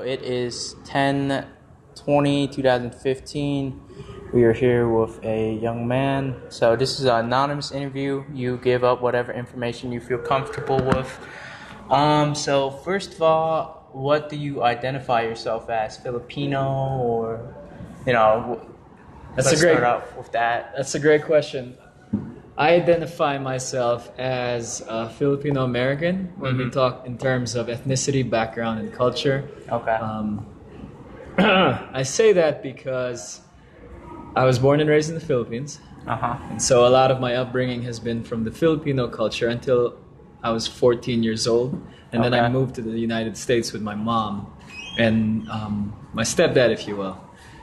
It is 10/20/2015. We are here with a young man. So this is an anonymous interview. You give up whatever information you feel comfortable with. So first of all, what do you identify yourself as? Filipino or, let's start out with that. That's a great question. I identify myself as a Filipino American when we talk in terms of ethnicity, background, and culture. Okay. I say that because I was born and raised in the Philippines. And so a lot of my upbringing has been from the Filipino culture until I was 14 years old. And then I moved to the United States with my mom and my stepdad, if you will.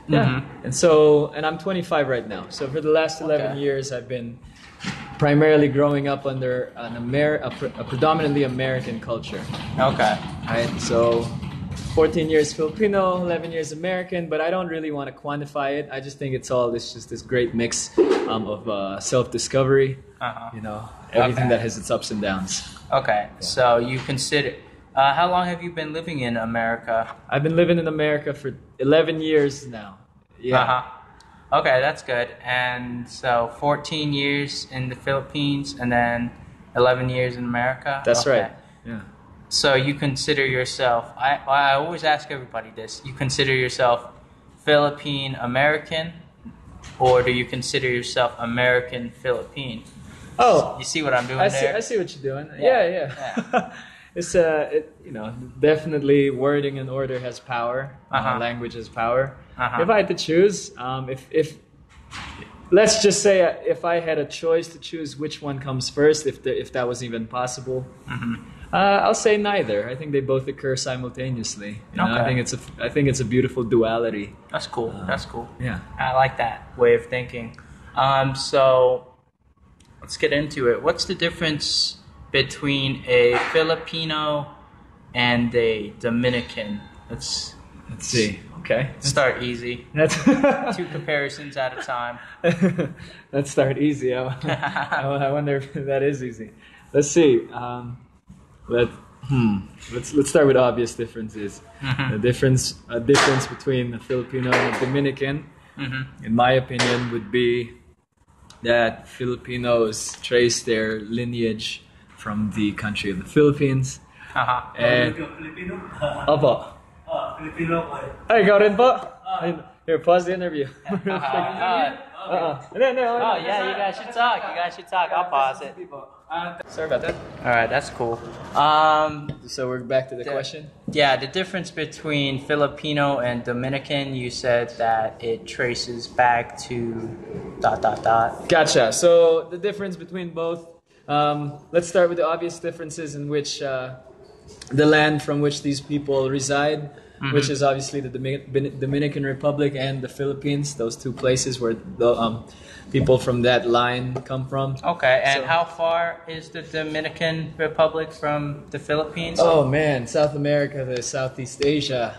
Yeah. And I'm 25 right now. So for the last 11 years, I've been primarily growing up under a predominantly American culture. Okay. Right? So 14 years Filipino, 11 years American, but I don't really want to quantify it. I just think it's just this great mix of self-discovery, everything that has its ups and downs. Okay. Yeah. So you consider... how long have you been living in America? I've been living in America for 11 years now. Yeah. Okay, that's good. And so 14 years in the Philippines and then 11 years in America? That's right. Yeah. So you consider yourself, I always ask everybody this, you consider yourself Philippine American or do you consider yourself American Philippine? Oh. You see what I'm doing there? I see what you're doing. Yeah. It's definitely wording and order has power. Language has power. If I had to choose, if let's just say if I had a choice to choose which one comes first, if that was even possible, I'll say neither. I think they both occur simultaneously. I think it's a beautiful duality. That's cool. That's cool. Yeah, I like that way of thinking. So let's get into it. What's the difference between a Filipino and a Dominican? Let's see. Okay. Start easy. That's 2 comparisons at a time. Let's start easy. I wonder if that is easy. Let's see. Let's start with obvious differences. The difference between a Filipino and a Dominican, in my opinion, would be that Filipinos trace their lineage from the country of the Philippines. And Filipino? Opo. Filipino ko eh. Ay, ikaw rin po? Here, pause the interview. Oh, yeah, you guys should talk. I'll pause it. Sorry about that. All right, that's cool. So we're back to the question? Yeah, the difference between Filipino and Dominican, you said that it traces back to ... Gotcha. So the difference between both, let's start with the obvious differences in which the land from which these people reside, which is obviously the Dominican Republic and the Philippines, those 2 places where the people from that line come from. Okay, and how far is the Dominican Republic from the Philippines? Oh man, South America to Southeast Asia.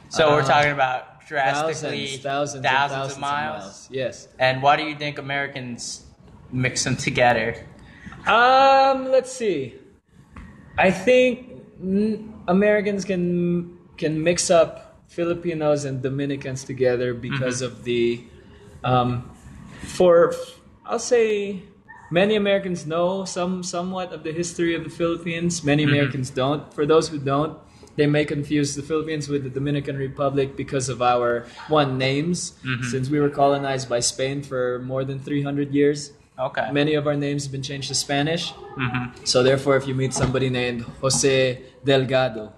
So we're talking about drastically thousands of miles. Yes. And why do you think Americans mix them together? Let's see. I think Americans can mix up Filipinos and Dominicans together because of the I'll say many Americans know somewhat of the history of the Philippines. Many Americans don't. For those who don't, they may confuse the Philippines with the Dominican Republic because of our names, since we were colonized by Spain for more than 300 years. Okay. Many of our names have been changed to Spanish. So therefore, if you meet somebody named Jose Delgado,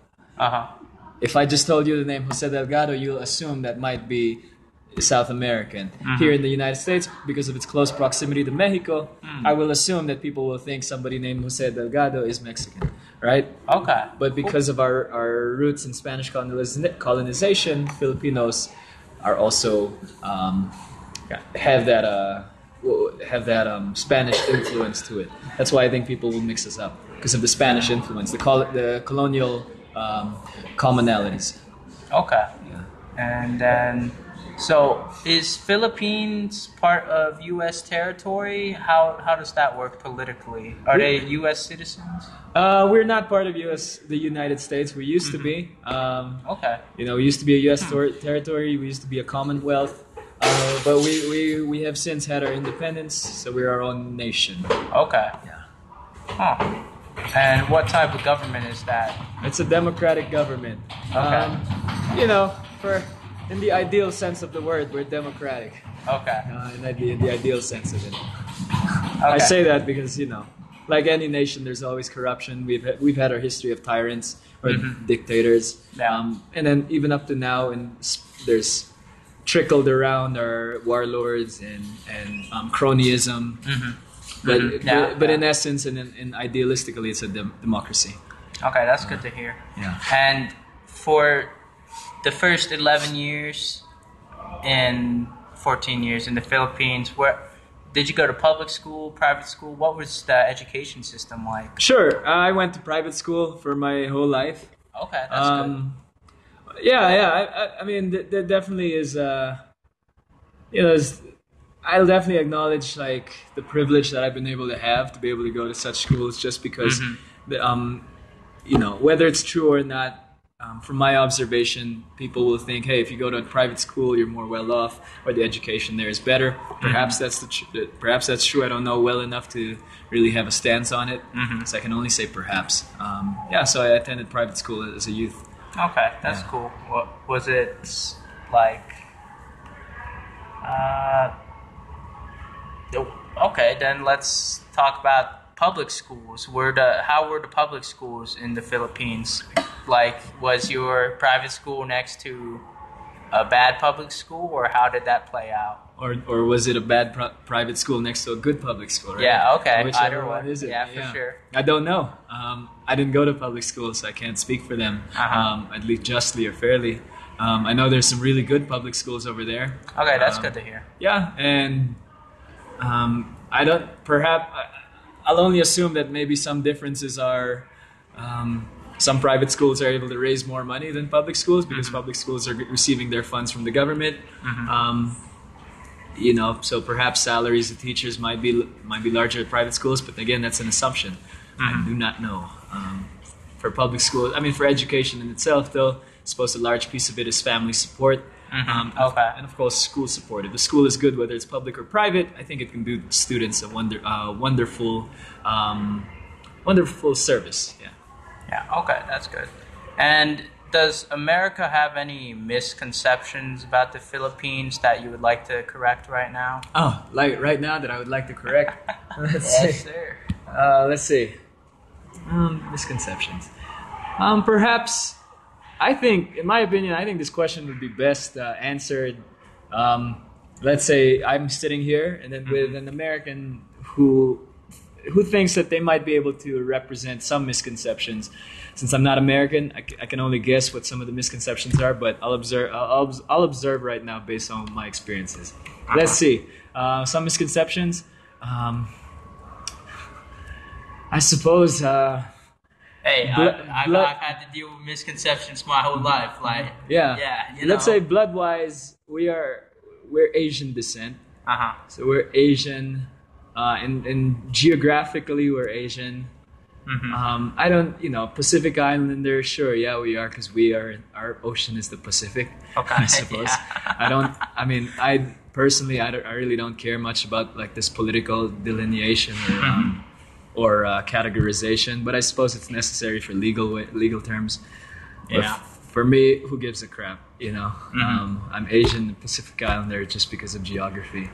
if I just told you the name Jose Delgado, you'll assume that might be South American. Here in the United States, because of its close proximity to Mexico, I will assume that people will think somebody named Jose Delgado is Mexican, right? Okay. But because of our roots in Spanish colonization, Filipinos are also have that Spanish influence to it. That's why I think people will mix us up, because of the Spanish influence, the colonial commonalities. Okay. Yeah. And then So, is Philippines part of U.S. territory? How does that work politically? Are they U.S. citizens? We're not part of the United States. We used to be. Okay. We used to be a U.S. territory. We used to be a Commonwealth. But we have since had our independence, so we're our own nation. Okay. Yeah. Huh. And what type of government is that? It's a democratic government. Okay. In the ideal sense of the word, we're democratic. Okay. In the ideal sense of it. Okay. I say that because like any nation, there's always corruption. We've had our history of tyrants or dictators, Yeah. And then even up to now, there's trickled around our warlords and cronyism. But in essence and idealistically, it's a democracy. Okay, that's good to hear. Yeah. And for the first 11 years and 14 years in the Philippines, where did you go to public school, private school? What was the education system like? Sure, I went to private school for my whole life. Okay, that's good. Yeah. I mean, there definitely is. I'll definitely acknowledge like the privilege that I've been able to have to be able to go to such schools, just because, whether it's true or not. From my observation, people will think, hey, if you go to a private school, you're more well off, or the education there is better. Perhaps perhaps that's true. I don't know well enough to really have a stance on it, so I can only say perhaps. So I attended private school as a youth. Okay, that's cool. What was it like? Okay, then let's talk about public schools. How were the public schools in the Philippines? Like, was your private school next to a bad public school, or how did that play out? Or was it a bad private school next to a good public school? Right? Yeah, okay. Whichever Either one is it? Yeah, for sure. I don't know. I didn't go to public school, so I can't speak for them. At least justly or fairly. I know there's some really good public schools over there. Okay, that's good to hear. Yeah, and I'll only assume that maybe some differences are. Some private schools are able to raise more money than public schools because public schools are receiving their funds from the government. So perhaps salaries of teachers might be larger at private schools, but again, that's an assumption. I do not know. For public schools, for education in itself, though, I suppose a large piece of it is family support. And of course, school support. If the school is good, whether it's public or private, I think it can do students a wonderful service. Yeah. Yeah, okay, that's good. And does America have any misconceptions about the Philippines that you would like to correct right now? Oh, like right now that I would like to correct? Yes, sir. Let's see. Misconceptions. Perhaps, in my opinion, this question would be best answered. Let's say I'm sitting here and then with an American who thinks that they might be able to represent some misconceptions. Since I'm not American, I can only guess what some of the misconceptions are, but I'll observe right now based on my experiences. Let's see. Some misconceptions. I suppose. Hey, I've had to deal with misconceptions my whole life. Like, Let's say blood-wise, we're Asian descent. So we're Asian. And geographically, we're Asian. I don't, Pacific Islander, sure, yeah, we are, because our ocean is the Pacific, I suppose. Yeah. I personally, I really don't care much about, like, this political delineation or categorization, but I suppose it's necessary for legal terms. Yeah. For me, who gives a crap, I'm Asian, Pacific Islander, just because of geography.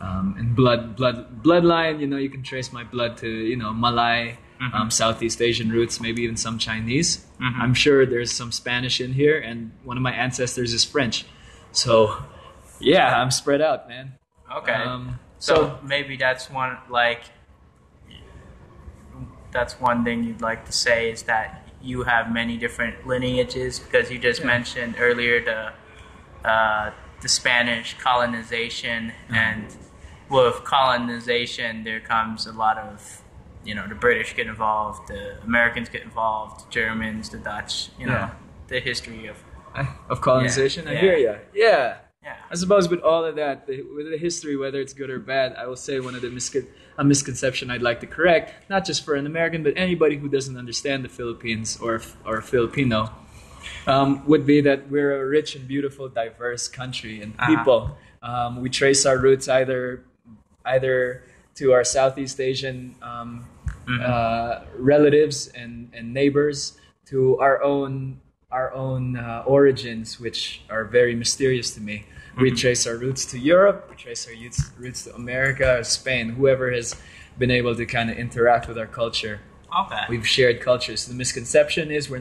And bloodline, you can trace my blood to, Malay, Southeast Asian roots, maybe even some Chinese. I'm sure there's some Spanish in here, and one of my ancestors is French. So, yeah, I'm spread out, man. Okay. So maybe that's one thing you'd like to say is that you have many different lineages, because you just mentioned earlier the Spanish colonization, and with colonization there comes a lot of, the British get involved, the Americans get involved, the Germans, the Dutch, the history of colonization. I hear you. Yeah. Yeah. I suppose with all of that, with the history, whether it's good or bad, I will say one of the a misconception I'd like to correct, not just for an American, but anybody who doesn't understand the Philippines or Filipino, would be that we're a rich and beautiful, diverse country and people. We trace our roots either to our Southeast Asian relatives and neighbors, to our own origins, which are very mysterious to me. We trace our roots to Europe, we trace our roots to America or Spain, whoever has been able to kind of interact with our culture. Okay. We've shared cultures. The misconception is we're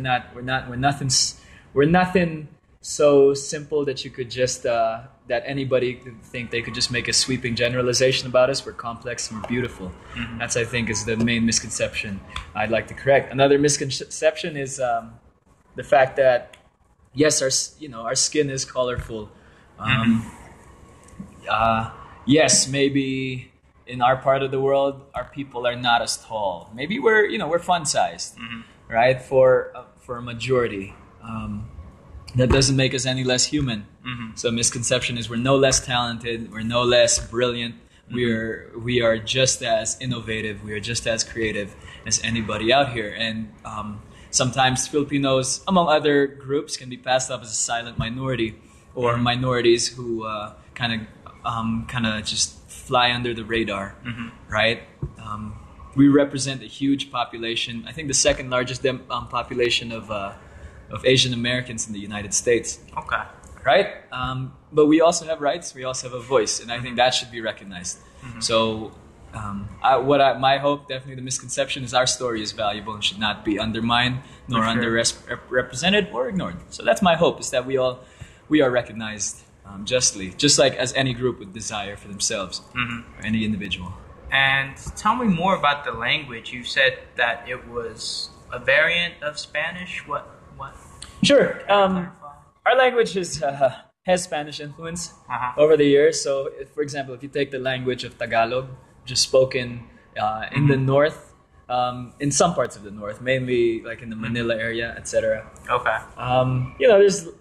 nothing so simple that you could just that anybody could think they could just make a sweeping generalization about us. We're complex and we're beautiful. That's, I think, is the main misconception I'd like to correct. Another misconception is the fact that yes, our skin is colorful. Yes, maybe in our part of the world, our people are not as tall. Maybe we're fun sized, right? For a majority. That doesn't make us any less human. So misconception is we're no less talented, we're no less brilliant. We are just as innovative, we are just as creative as anybody out here. And sometimes Filipinos, among other groups, can be passed off as a silent minority, or minorities who kind of just fly under the radar, right? We represent a huge population. I think the second largest population of Asian Americans in the United States. Okay. Right? But we also have rights. We also have a voice, and I think that should be recognized. So, my hope, definitely the misconception, is our story is valuable and should not be undermined, nor underrepresented or ignored. So that's my hope, is that we are recognized justly, just like as any group would desire for themselves, or any individual. And tell me more about the language. You said that it was a variant of Spanish. What? Sure. Our language has Spanish influence over the years. So, for example, if you take the language of Tagalog, just spoken in the north, in some parts of the north, mainly like in the Manila area, etc. Okay.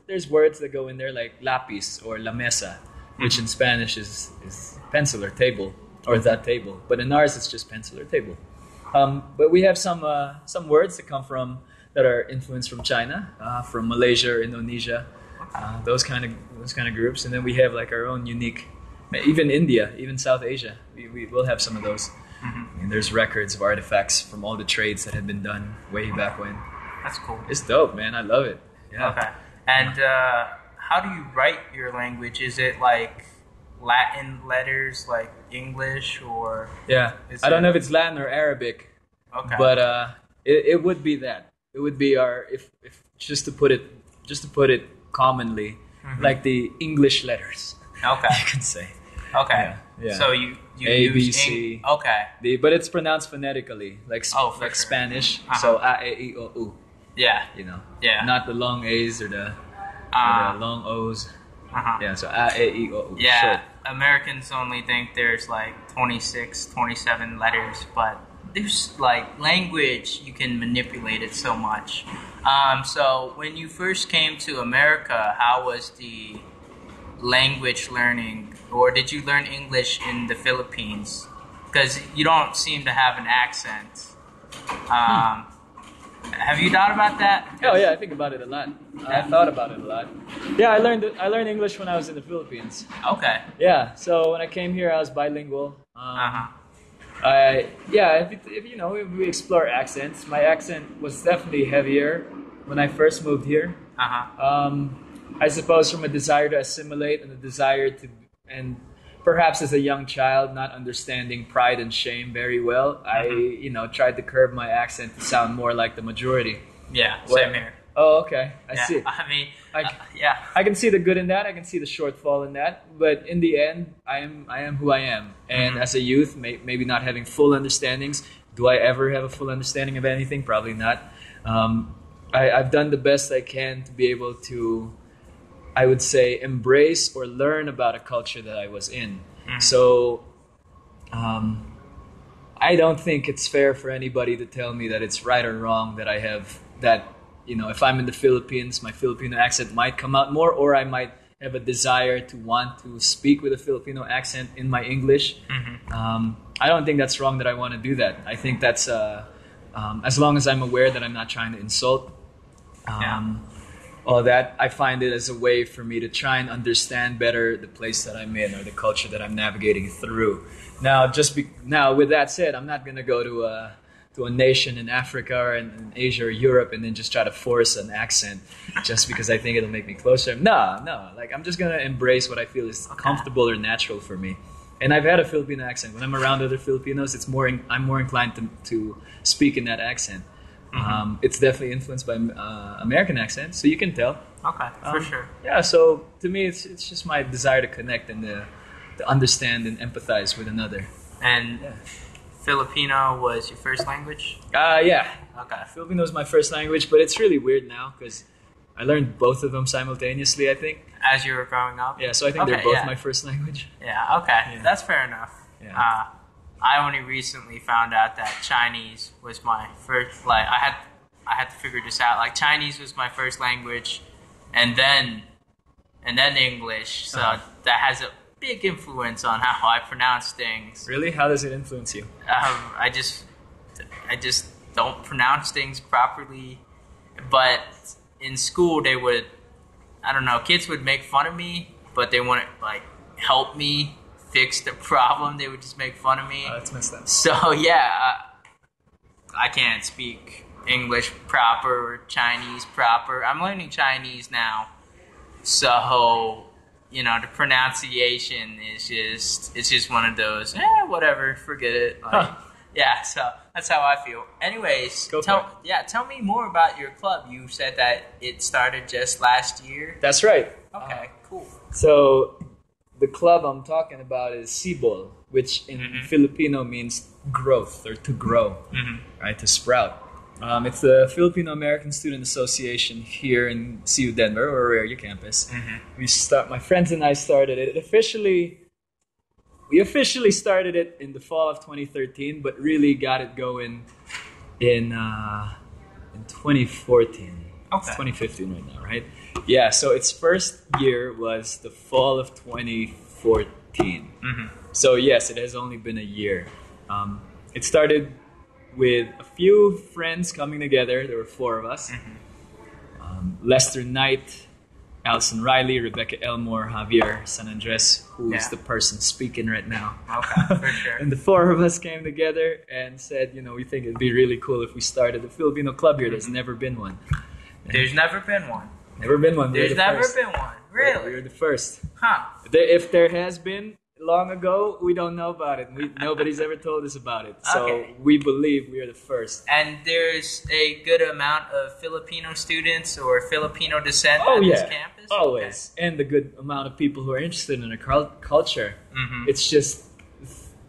There's words that go in there like lapis or la mesa, which in Spanish is pencil or table, or that table. But in ours, it's just pencil or table. But we have some words that are influenced from China, from Malaysia or Indonesia, those kind of groups, and then we have like our own unique, even India, even South Asia. We will have some of those. And there's records of artifacts from all the trades that had been done way back when. That's cool. It's dope, man. I love it. Yeah. Okay. And how do you write your language? Is it like Latin letters, like English, or? Yeah. I don't know if it's Latin or Arabic. Okay. But it would be that. It would be if just to put it commonly, like the English letters. Okay. You could say. Okay. Yeah. So you A, B, use C. Okay. But it's pronounced phonetically, like sure. Spanish. So A, E, I, O, U. Yeah. Yeah. Not the long A's or the long O's. Yeah. So A, E, I, O, U. Yeah. Short. Americans only think there's like 26, 27 letters, but there's like language, you can manipulate it so much. So when you first came to America, how was the language learning, or did you learn English in the Philippines? Because you don't seem to have an accent. Have you thought about that? Oh yeah, I think about it a lot. I thought about it a lot. Yeah, I learned English when I was in the Philippines. Okay. Yeah, so when I came here, I was bilingual. If we explore accents, my accent was definitely heavier when I first moved here. I suppose from a desire to assimilate and a desire to, and perhaps as a young child, not understanding pride and shame very well, I tried to curb my accent to sound more like the majority. Yeah, same here. Oh, okay. I see. I mean, yeah. I can see the good in that. I can see the shortfall in that. But in the end, I am who I am. And as a youth, maybe not having full understandings. Do I ever have a full understanding of anything? Probably not. I've done the best I can to be able to, I would say, embrace or learn about a culture that I was in. So I don't think it's fair for anybody to tell me that it's right or wrong that I have that. If I'm in the Philippines, my Filipino accent might come out more, or I might have a desire to want to speak with a Filipino accent in my English. I don't think that's wrong that I want to do that. I think that's as long as I'm aware that I'm not trying to insult all that, I find it as a way for me to try and understand better the place that I'm in or the culture that I'm navigating through. Now, now with that said, I'm not gonna go to a nation in Africa or in Asia or Europe and then just try to force an accent just because I think it'll make me closer. No. Like, I'm just gonna embrace what I feel is comfortable or natural for me. And I've had a Filipino accent. When I'm around other Filipinos, I'm more inclined to speak in that accent. It's definitely influenced by American accent, so you can tell. Okay, for sure. Yeah, so to me, it's just my desire to connect and to understand and empathize with another. And Filipino was your first language? Yeah. Okay. Filipino is my first language, but it's really weird now because I learned both of them simultaneously, I think. As you were growing up? Yeah, so I think they're both my first language. Yeah, okay. Yeah. That's fair enough. Yeah. I only recently found out that Chinese was my first, like, I had to figure this out. Like, Chinese was my first language, and then English. So that has a big influence on how I pronounce things. Really? How does it influence you? I just don't pronounce things properly. But in school, they would, I don't know, kids would make fun of me, but they wouldn't, like, help me fix the problem. They would just make fun of me. Oh, that's messed up. So yeah, I can't speak English proper or Chinese proper. I'm learning Chinese now, so the pronunciation is just one of those. Whatever, forget it. Like, yeah, so that's how I feel. Anyways, tell me more about your club. You said that it started just last year. That's right. Okay, cool. So the club I'm talking about is Sibol, which in Filipino means growth or to grow, right? To sprout. It's the Filipino American Student Association here in CU Denver, or Auraria campus. My friends and I started it. We officially started it in the fall of 2013, but really got it going in 2014. Okay. It's 2015 right now, right? Yeah, so its first year was the fall of 2014. So yes, it has only been a year. It started with a few friends coming together. There were 4 of us. Lester Knight, Alison Riley, Rebecca Elmore, Javier San Andres, who is the person speaking right now. Okay, for sure. And the 4 of us came together and said, we think it'd be really cool if we started a Filipino club here. There's never been one. There's never been one. Never been one. There's never been one. Really? We're the first. Huh. If there has been long ago, we don't know about it. Nobody's ever told us about it. So we believe we are the first. And there's a good amount of Filipino students or Filipino descent at this campus? Always. Okay. And a good amount of people who are interested in our culture. It's just,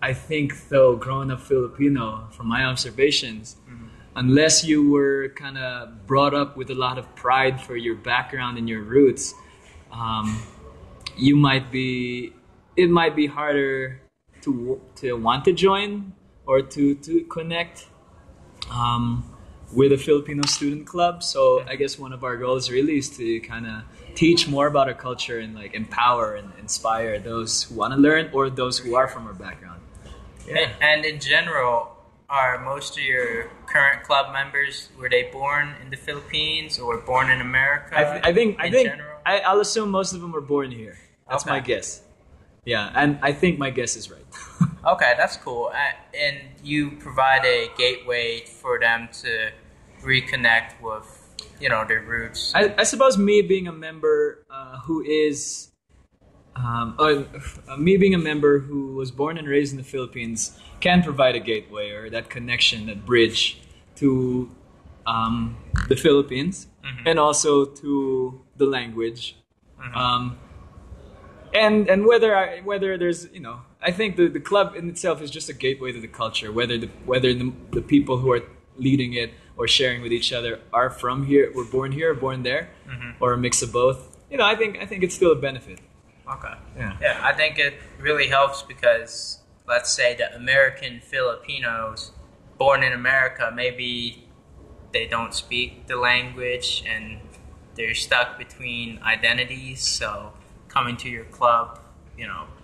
I think, though, growing up Filipino, from my observations, unless you were kind of brought up with a lot of pride for your background and your roots, it might be harder to want to join or to connect with a Filipino student club. So I guess one of our goals really is to kind of teach more about our culture and like empower and inspire those who want to learn or those who are from our background. Yeah. And in general, are most of your current club members, were they born in the Philippines or born in America? I think I'll assume most of them were born here. That's my guess. Yeah, and I think my guess is right. Okay, that's cool. And you provide a gateway for them to reconnect with, their roots. I suppose me being a member who was born and raised in the Philippines can provide a gateway or that connection, that bridge to the Philippines and also to the language. And whether there's, I think the club in itself is just a gateway to the culture, whether the people who are leading it or sharing with each other are from here, were born here or born there, or a mix of both. I think it's still a benefit. Okay. Yeah, I think it really helps because, let's say, the American Filipinos born in America, maybe they don't speak the language and they're stuck between identities. So coming to your club,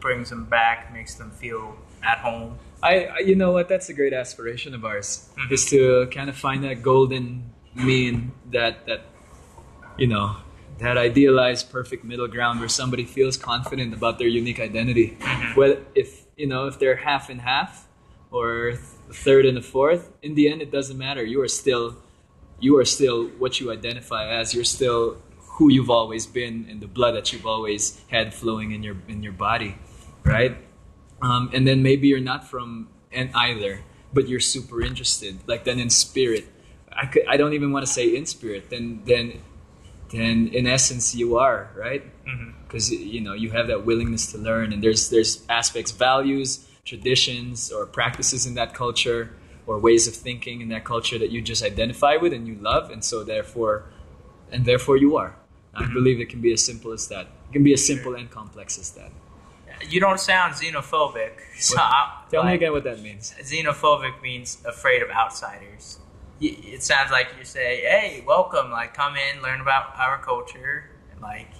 brings them back, makes them feel at home? You know what? That's a great aspiration of ours, is to kind of find that golden mean, that that idealized perfect middle ground where somebody feels confident about their unique identity. Whether if they're half and half or a third and a fourth, in the end it doesn't matter. You are still what you identify as. You're still who you've always been, and the blood that you've always had flowing in your body, right? And then maybe you're not from either, but you're super interested. Like then in spirit, I don't even want to say in spirit. Then in essence you are, right? Because you have that willingness to learn, and there's aspects, values, traditions, or practices in that culture, or ways of thinking in that culture that you just identify with and you love, and so therefore you are. I believe it can be as simple as that. It can be as simple and complex as that. You don't sound xenophobic. So tell me again what that means. Xenophobic means afraid of outsiders. It sounds like you say, "Hey, welcome! Like, come in, learn about our culture, like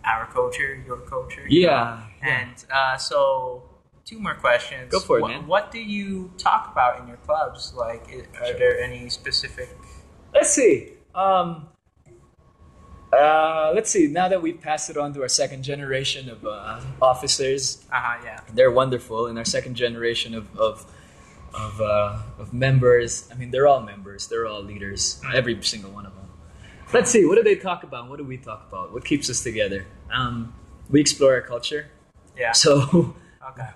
our culture, your culture." Yeah. And so, 2 more questions. Go for it, man. What do you talk about in your clubs? Like, are there any specific? Let's see. Let's see. Now that we've passed it on to our second generation of officers, Yeah, they're wonderful. And our second generation of members. I mean, they're all members. They're all leaders. Every single one of them. Let's see. What do they talk about? What do we talk about? What keeps us together? We explore our culture. Yeah. So Okay.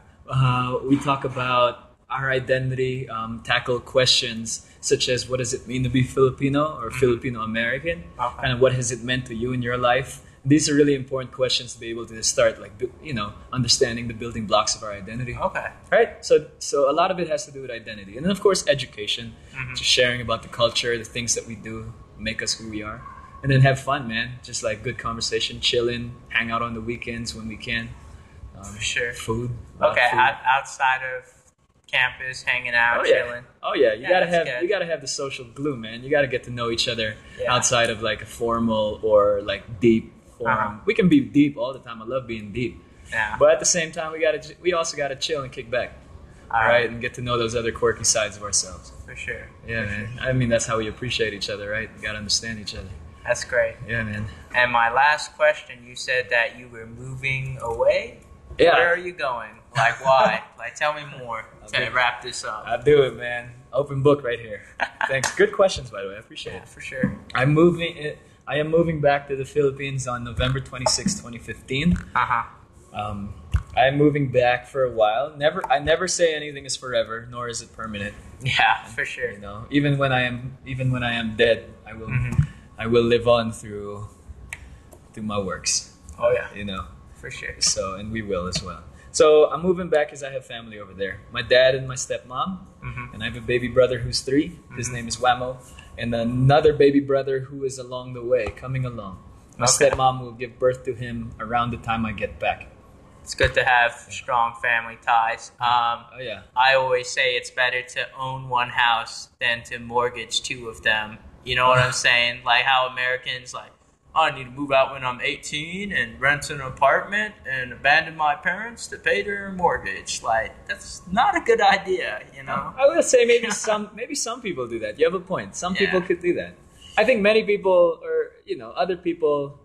we talk about our identity, tackle questions such as what does it mean to be Filipino or Filipino American, and what has it meant to you in your life. These are really important questions to be able to start, like, understanding the building blocks of our identity. Okay. Right? So a lot of it has to do with identity. And then, of course, education, just sharing about the culture, the things that we do make us who we are. And then have fun, man. Just like good conversation, chilling, hang out on the weekends when we can. For sure. Food. Okay, food. outside of campus, hanging out, chilling. Oh yeah, you Yeah, gotta have the social glue, man. You gotta get to know each other Yeah. outside of like a formal or like deep forum. We can be deep all the time. I love being deep, Yeah. but at the same time, we also gotta chill and kick back, All right, and get to know those other quirky sides of ourselves. For sure. Yeah, man. I mean, that's how we appreciate each other, right? We gotta understand each other. That's great. Yeah, man. And my last question, you said that you were moving away? Yeah. Where are you going? Like, why? Like, tell me more to wrap this up. I'll do it, man. Open book right here. Thanks. Good questions, by the way. I appreciate Yeah, it. for sure. I am moving back to the Philippines on November 26, 2015. I am moving back for a while. I never say anything is forever, nor is it permanent. Yeah, for sure. Even when I am dead, I will live on through my works. Oh yeah. For sure. So, and we will as well. So I'm moving back because I have family over there. My dad and my stepmom, and I have a baby brother who's 3. His name is Wamo, and another baby brother who is along the way, coming along. My stepmom will give birth to him around the time I get back. It's good to have strong family ties. Yeah. I always say it's better to own one house than to mortgage 2 of them. You know what I'm saying? Like how Americans I need to move out when I'm 18 and rent an apartment and abandon my parents to pay their mortgage. Like, that's not a good idea, I would say maybe some people do that. You have a point. Some people could do that. I think many people, or other people,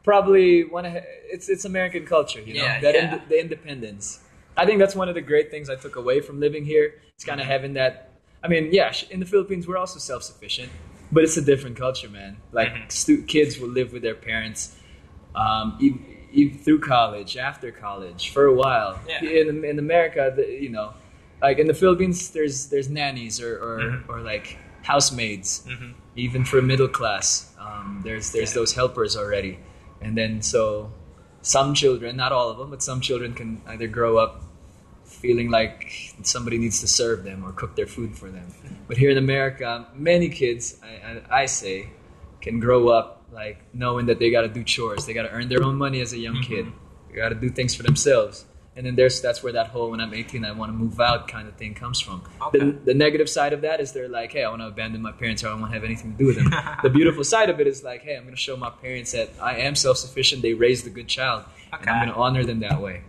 probably want to. It's American culture, the independence. I think that's one of the great things I took away from living here. It's kind of having that. I mean, in the Philippines we're also self-sufficient. But it's a different culture, man. Like, kids will live with their parents even through college, after college, for a while. Yeah. In America, like in the Philippines, there's nannies or like housemaids, even for middle class. There's those helpers already. And then so some children, not all of them, but some children can either grow up feeling like somebody needs to serve them or cook their food for them. But here in America, many kids, I say, can grow up like knowing that they got to do chores. They got to earn their own money as a young kid. They got to do things for themselves. And then that's where that whole when I'm 18 I want to move out kind of thing comes from. Okay. The negative side of that is they're like, hey, I want to abandon my parents or I don't want to have anything to do with them. The beautiful side of it is like, hey, I'm going to show my parents that I am self-sufficient. They raised a good child, and I'm going to honor them that way.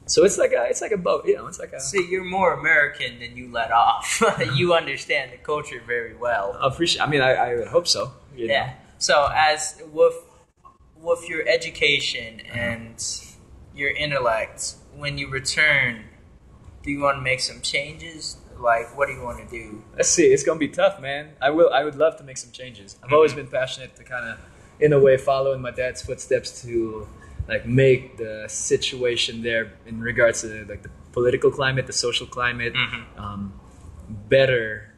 So it's like a boat, you know. It's like a. See, you're more American than you let off. You understand the culture very well. I mean, I would hope so. You know? Yeah. So as with your education and your intellect, when you return, do you want to make some changes? Like, what do you want to do? Let's see. It's gonna be tough, man. I would love to make some changes. I've always been passionate to kind of, in a way, follow in my dad's footsteps to like make the situation there in regards to like the political climate, the social climate, better.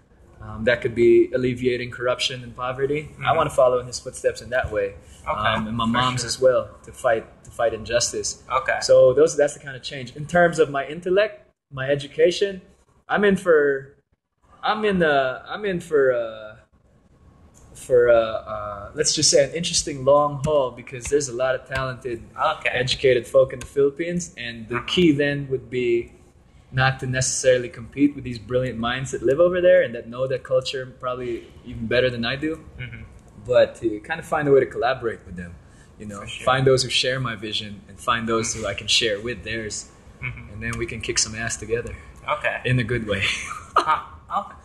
That could be alleviating corruption and poverty. I want to follow in his footsteps in that way. Okay, and my mom's as well to fight injustice. Okay. So that's the kind of change. In terms of my intellect, my education, I'm in for let's just say an interesting long haul because there's a lot of talented, educated folk in the Philippines, and the key then would be not to necessarily compete with these brilliant minds that live over there and that know that culture probably even better than I do, but to kind of find a way to collaborate with them, you know, find those who share my vision and find those who I can share with theirs, and then we can kick some ass together. Okay. In a good way. Okay.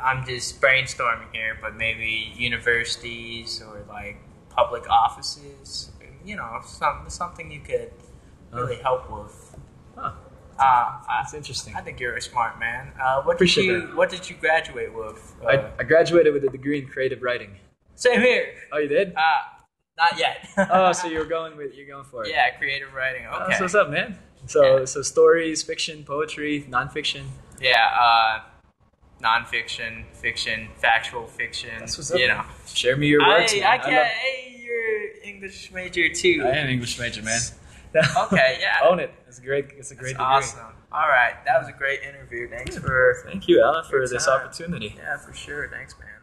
I'm just brainstorming here, but maybe universities or like public offices, you know, something you could really help with. That's interesting. I think you're a smart man. What did you graduate with? I graduated with a degree in creative writing. Same here. Oh, you did? Not yet. Oh, so you're going for it? Yeah, creative writing. Okay. So what's up, man? So stories, fiction, poetry, nonfiction. Yeah, nonfiction, fiction, factual fiction. That's what's up. You know, share me your works. I can't. Hey, you're English major too. I am English major, man. Okay, yeah. Own it. It's a great degree. Awesome. All right, that was a great interview. Thank you, Alan, for this opportunity. Yeah, for sure. Thanks, man.